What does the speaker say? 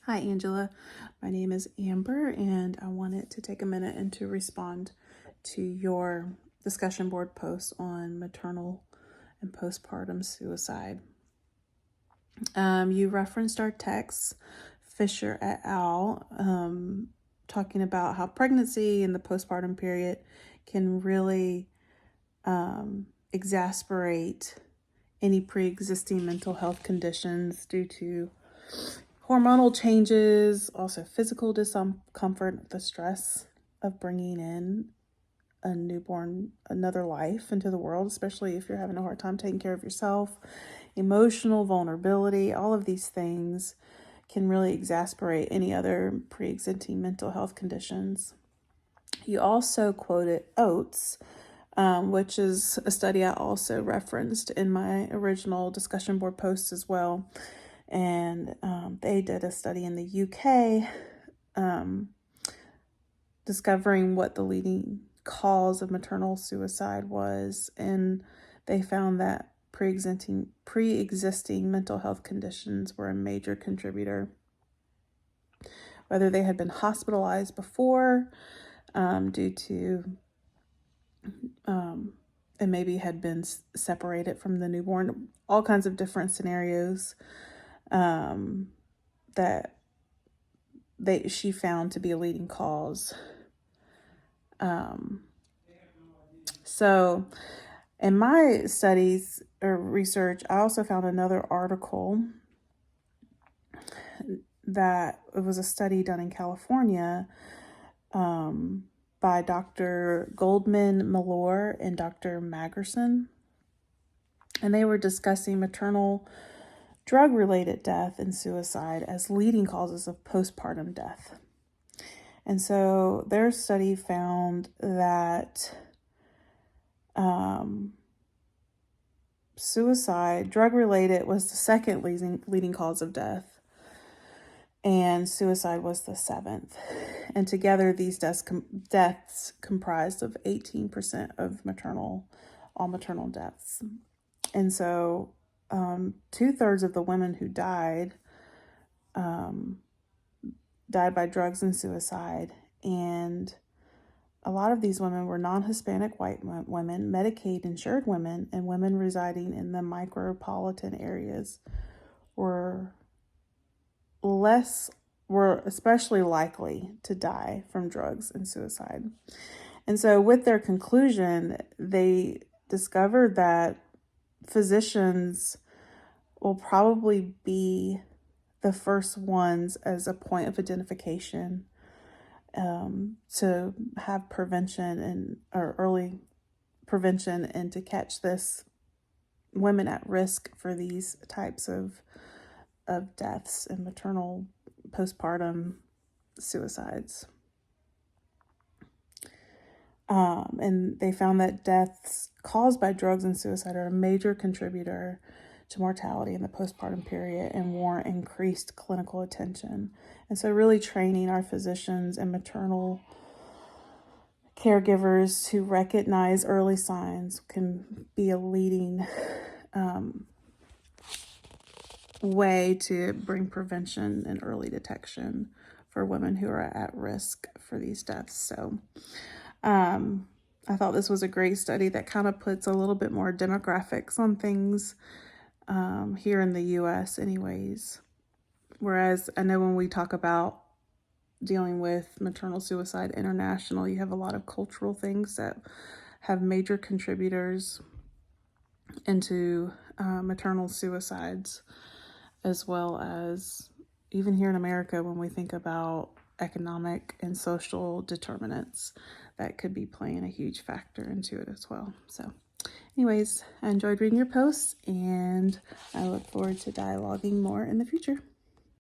Hi, Angela. My name is Amber, and I wanted to take a minute and to respond to your discussion board post on maternal and postpartum suicide. You referenced our text, Fisher et al., talking about how pregnancy and the postpartum period can really exasperate any pre-existing mental health conditions due to hormonal changes, also physical discomfort, the stress of bringing in a newborn, another life into the world, especially if you're having a hard time taking care of yourself, emotional vulnerability, all of these things can really exasperate any other pre-existing mental health conditions. You also quoted Oates, which is a study I also referenced in my original discussion board post as well. And they did a study in the UK discovering what the leading cause of maternal suicide was, and they found that pre-existing mental health conditions were a major contributor. Whether they had been hospitalized before due to and maybe had been separated from the newborn, all kinds of different scenarios that she found to be a leading cause. So in my studies or research, I also found another article that it was a study done in California by Dr. Goldman Malore and Dr. Magerson. And they were discussing maternal drug-related death and suicide as leading causes of postpartum death. And so their study found that suicide, drug-related, was the second leading cause of death, and suicide was the seventh. And together, these deaths comprised of 18% of all maternal deaths. And so 2/3 of the women who died by drugs and suicide. And a lot of these women were non-Hispanic white women, Medicaid insured women, and women residing in the micropolitan areas were especially likely to die from drugs and suicide. And so with their conclusion, they discovered that physicians will probably be the first ones as a point of identification to have prevention or early prevention and to catch this women at risk for these types of deaths and maternal postpartum suicides. And they found that deaths caused by drugs and suicide are a major contributor to mortality in the postpartum period and warrant increased clinical attention. And so really training our physicians and maternal caregivers to recognize early signs can be a leading way to bring prevention and early detection for women who are at risk for these deaths. So I thought this was a great study that kind of puts a little bit more demographics on things here in the U.S. anyways. Whereas I know when we talk about dealing with maternal suicide international, you have a lot of cultural things that have major contributors into maternal suicides, as well as even here in America when we think about economic and social determinants that could be playing a huge factor into it as well. So anyways, I enjoyed reading your posts, and I look forward to dialoguing more in the future.